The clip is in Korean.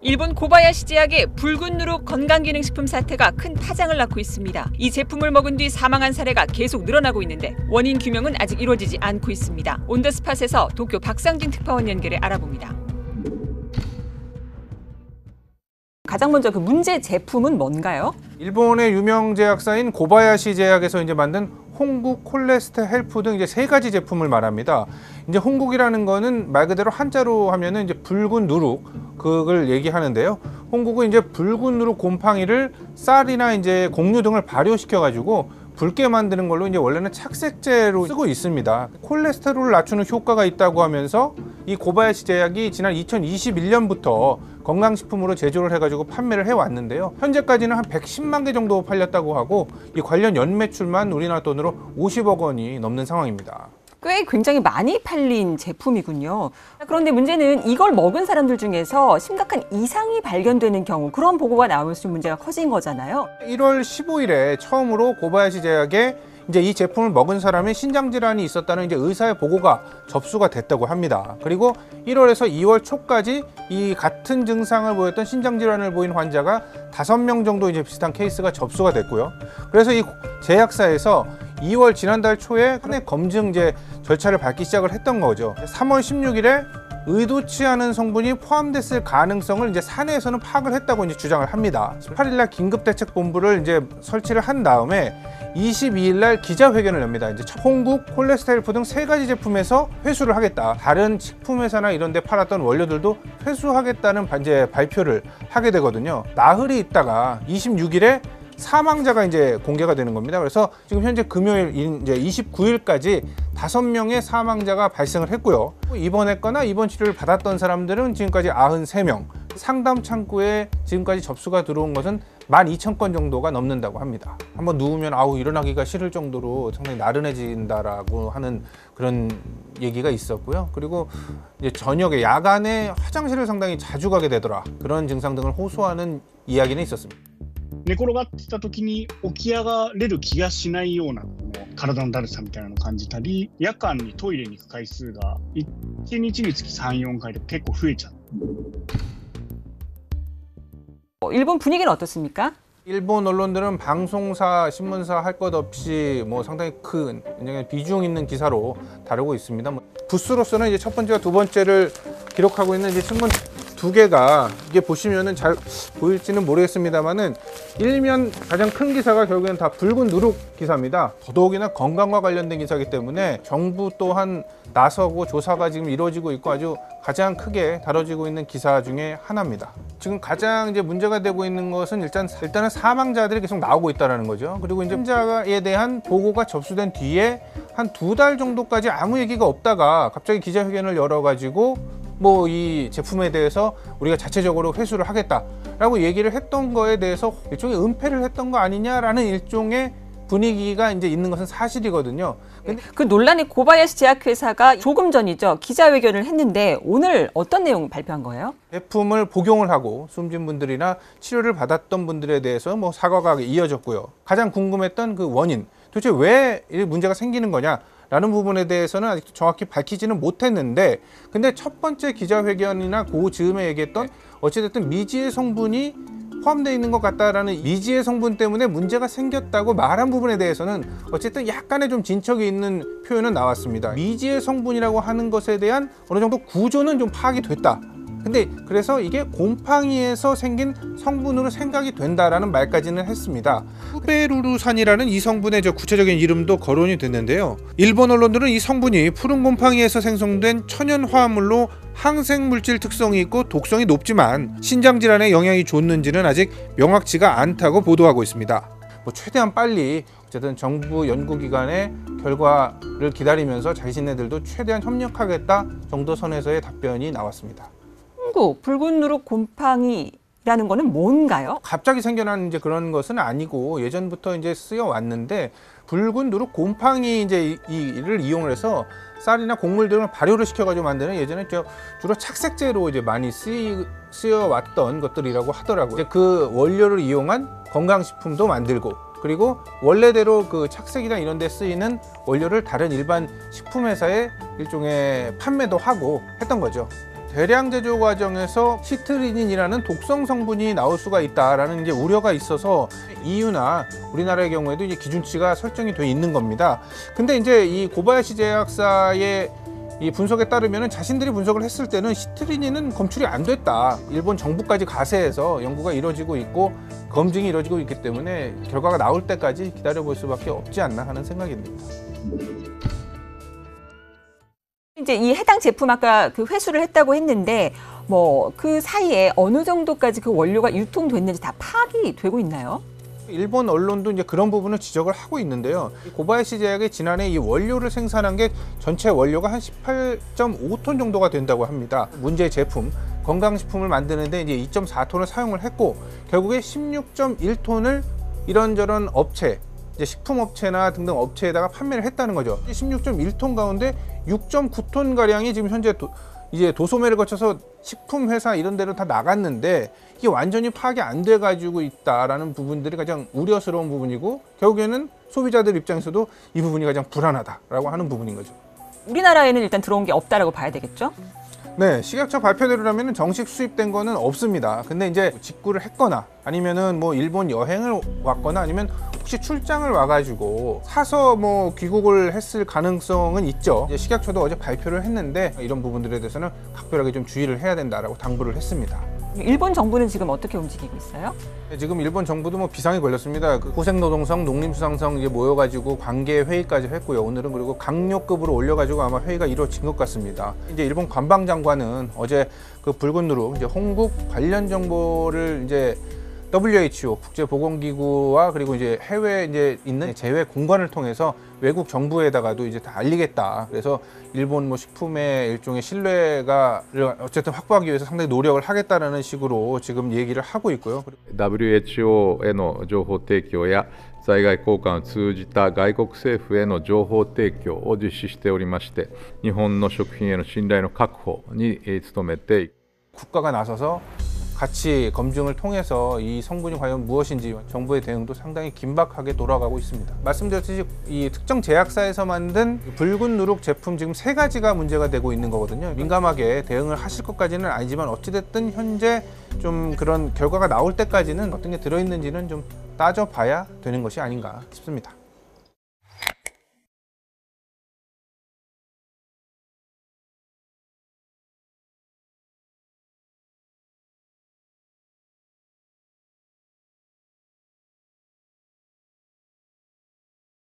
일본 고바야시 제약의 붉은 누룩 건강기능식품 사태가 큰 파장을 낳고 있습니다. 이 제품을 먹은 뒤 사망한 사례가 계속 늘어나고 있는데 원인 규명은 아직 이루어지지 않고 있습니다. 온더스팟에서 도쿄 박상진 특파원 연결해 알아봅니다. 가장 먼저 그 문제 제품은 뭔가요? 일본의 유명 제약사인 고바야시 제약에서 이제 만든 홍국, 콜레스테 헬프 등 이제 3가지 제품을 말합니다. 이제 홍국이라는 거는 말 그대로 한자로 하면은 이제 붉은 누룩 그걸 얘기하는데요. 홍국은 이제 붉은 누룩 곰팡이를 쌀이나 이제 곡류 등을 발효시켜 가지고 붉게 만드는 걸로 이제 원래는 착색제로 쓰고 있습니다. 콜레스테롤을 낮추는 효과가 있다고 하면서 이 고바야시 제약이 지난 2021년부터 건강식품으로 제조를 해가지고 판매를 해왔는데요. 현재까지는 한 110만 개 정도 팔렸다고 하고 이 관련 연매출만 우리나라 돈으로 50억 원이 넘는 상황입니다. 꽤 굉장히 많이 팔린 제품이군요. 그런데 문제는 이걸 먹은 사람들 중에서 심각한 이상이 발견되는 경우, 그런 보고가 나오면서 좀 문제가 커진 거잖아요. 1월 15일에 처음으로 고바야시 제약에 이제 이 제품을 먹은 사람이 신장 질환이 있었다는 이제 의사의 보고가 접수가 됐다고 합니다. 그리고 1월에서 2월 초까지 이 같은 증상을 보였던 신장 질환을 보인 환자가 5명 정도 이제 비슷한 케이스가 접수가 됐고요. 그래서 이 제약사에서 2월 지난달 초에 한해 검증 이제 절차를 밟기 시작을 했던 거죠. 3월 16일에 의도치 않은 성분이 포함됐을 가능성을 이제 사내에서는 파악을 했다고 이제 주장을 합니다. 18일날 긴급대책본부를 이제 설치를 한 다음에 22일날 기자회견을 엽니다. 이제 홍국, 콜레스테롤 등 3가지 제품에서 회수를 하겠다. 다른 식품회사나 이런 데 팔았던 원료들도 회수하겠다는 이제 발표를 하게 되거든요. 나흘이 있다가 26일에 사망자가 이제 공개가 되는 겁니다. 그래서 지금 현재 금요일 이제 29일까지 5명의 사망자가 발생을 했고요. 입원했거나 입원 치료를 받았던 사람들은 지금까지 93명, 상담 창구에 지금까지 접수가 들어온 것은 12,000건 정도가 넘는다고 합니다. 한번 누우면 일어나기가 싫을 정도로 상당히 나른해진다라고 하는 그런 얘기가 있었고요. 그리고 이제 저녁에 야간에 화장실을 상당히 자주 가게 되더라. 그런 증상 등을 호소하는 이야기는 있었습니다. 寝転がってた時に起き上がれる気がしないような体のだるさみたいなのを感じたり、夜間にトイレに行く回数が1日につき 3,4 回で結構増えちゃう。 일본 분위기는 어떻습니까? 일본 언론들은 방송사, 신문사 할 것 없이 상당히 큰 굉장히 비중 있는 기사로 다루고 있습니다. 부스로서는 이제 첫 번째와 두 번째를 기록하고 있는 이제 신문 2개가 이게 보시면은 잘 보일지는 모르겠습니다만은 일면 가장 큰 기사가 결국엔 다 붉은 누룩 기사입니다. 더더욱이나 건강과 관련된 기사이기 때문에 정부 또한 나서고 조사가 지금 이루어지고 있고 아주 가장 크게 다뤄지고 있는 기사 중에 하나입니다. 지금 가장 이제 문제가 되고 있는 것은 일단은 사망자들이 계속 나오고 있다는 거죠. 그리고 이제 환자에 대한 보고가 접수된 뒤에 한 2달 정도까지 아무 얘기가 없다가 갑자기 기자회견을 열어가지고 이 제품에 대해서 우리가 자체적으로 회수를 하겠다라고 얘기를 했던 거에 대해서 일종의 은폐를 했던 거 아니냐라는 일종의 분위기가 이제 있는 것은 사실이거든요. 근데 그 논란의 고바야시 제약회사가 조금 전이죠. 기자회견을 했는데 오늘 어떤 내용 발표한 거예요? 제품을 복용을 하고 숨진 분들이나 치료를 받았던 분들에 대해서 사과가 이어졌고요. 가장 궁금했던 그 원인, 도대체 왜 이 문제가 생기는 거냐? 라는 부분에 대해서는 아직도 정확히 밝히지는 못했는데, 근데 첫 번째 기자회견이나 그 즈음에 얘기했던 어찌됐든 미지의 성분이 포함되어 있는 것 같다라는 미지의 성분 때문에 문제가 생겼다고 말한 부분에 대해서는 어쨌든 약간의 좀 진척이 있는 표현은 나왔습니다. 미지의 성분이라고 하는 것에 대한 어느 정도 구조는 좀 파악이 됐다. 근데 그래서 이게 곰팡이에서 생긴 성분으로 생각이 된다라는 말까지는 했습니다. 후베루루산이라는 이 성분의 구체적인 이름도 거론이 됐는데요. 일본 언론들은 이 성분이 푸른 곰팡이에서 생성된 천연 화합물로 항생물질 특성이 있고 독성이 높지만 신장 질환에 영향이 줬는지는 아직 명확치가 않다고 보도하고 있습니다. 최대한 빨리 어쨌든 정부 연구기관의 결과를 기다리면서 자신네들도 최대한 협력하겠다 정도 선에서의 답변이 나왔습니다. 붉은 누룩 곰팡이라는 거는 뭔가요? 갑자기 생겨난 이제 그런 것은 아니고 예전부터 이제 쓰여 왔는데, 붉은 누룩 곰팡이 이제 이를 이용을 해서 쌀이나 곡물 등을 발효를 시켜가지고 만드는 예전에 주로 착색제로 이제 많이 쓰여 왔던 것들이라고 하더라고요. 이제 그 원료를 이용한 건강식품도 만들고, 그리고 원래대로 그 착색이나 이런 데 쓰이는 원료를 다른 일반 식품회사에 일종의 판매도 하고 했던 거죠. 대량 제조 과정에서 시트리닌이라는 독성 성분이 나올 수가 있다라는 이제 우려가 있어서 EU나 우리나라의 경우에도 이제 기준치가 설정이 돼 있는 겁니다. 근데 이제 이 고바야시 제약사의 이 분석에 따르면 자신들이 분석을 했을 때는 시트리닌은 검출이 안 됐다. 일본 정부까지 가세해서 연구가 이루어지고 있고 검증이 이루어지고 있기 때문에 결과가 나올 때까지 기다려볼 수밖에 없지 않나 하는 생각이 듭니다. 이제 이 해당 제품 아까 그 회수를 했다고 했는데 뭐 그 사이에 어느 정도까지 그 원료가 유통됐는지 다 파악이 되고 있나요? 일본 언론도 이제 그런 부분을 지적을 하고 있는데요. 고바야시 제약이 지난해 이 원료를 생산한 게 전체 원료가 한 18.5톤 정도가 된다고 합니다. 문제의 제품, 건강식품을 만드는데 이제 2.4톤을 사용을 했고 결국에 16.1톤을 이런저런 업체, 이제 식품업체나 등등 업체에다가 판매를 했다는 거죠. 16.1톤 가운데 6.9톤 가량이 지금 현재 이제 도소매를 거쳐서 식품회사 이런 데로 다 나갔는데 이게 완전히 파악이 안 돼 가지고 있다라는 부분들이 가장 우려스러운 부분이고 결국에는 소비자들 입장에서도 이 부분이 가장 불안하다라고 하는 부분인 거죠. 우리나라에는 일단 들어온 게 없다라고 봐야 되겠죠? 네, 식약처 발표대로라면 정식 수입된 거는 없습니다. 근데 이제 직구를 했거나 아니면은 뭐 일본 여행을 왔거나 아니면 혹시 출장을 와가지고 사서 뭐 귀국을 했을 가능성은 있죠. 이제 식약처도 어제 발표를 했는데 이런 부분들에 대해서는 각별하게 좀 주의를 해야 된다라고 당부를 했습니다. 일본 정부는 지금 어떻게 움직이고 있어요? 지금 일본 정부도 뭐 비상이 걸렸습니다. 그 고생노동성, 농림수산성 이제 모여가지고 관계 회의까지 했고요. 오늘은 그리고 강력급으로 올려가지고 아마 회의가 이루어진 것 같습니다. 이제 일본 관방장관은 어제 그 붉은 누룩 이제 홍국 관련 정보를 이제 WHO 국제보건기구와 그리고 이제 해외에 이제 있는 제외 공간을 통해서 외국 정부에다가도 이제 다 알리겠다. 그래서 일본 뭐 식품의 일종의 신뢰가를 어쨌든 확보하기 위해서 상당히 노력을 하겠다라는 식으로 지금 얘기를 하고 있고요. WHO への情報提供や在外交換を通じた外国政府への情報提供を実施しておりまして、日本の食品への信頼の確保に努めていく。 국가가 나서서 같이 검증을 통해서 이 성분이 과연 무엇인지 정부의 대응도 상당히 긴박하게 돌아가고 있습니다. 말씀드렸듯이 이 특정 제약사에서 만든 붉은 누룩 제품 지금 3가지가 문제가 되고 있는 거거든요. 민감하게 대응을 하실 것까지는 아니지만 어찌됐든 현재 좀 그런 결과가 나올 때까지는 어떤 게 들어있는지는 좀 따져봐야 되는 것이 아닌가 싶습니다.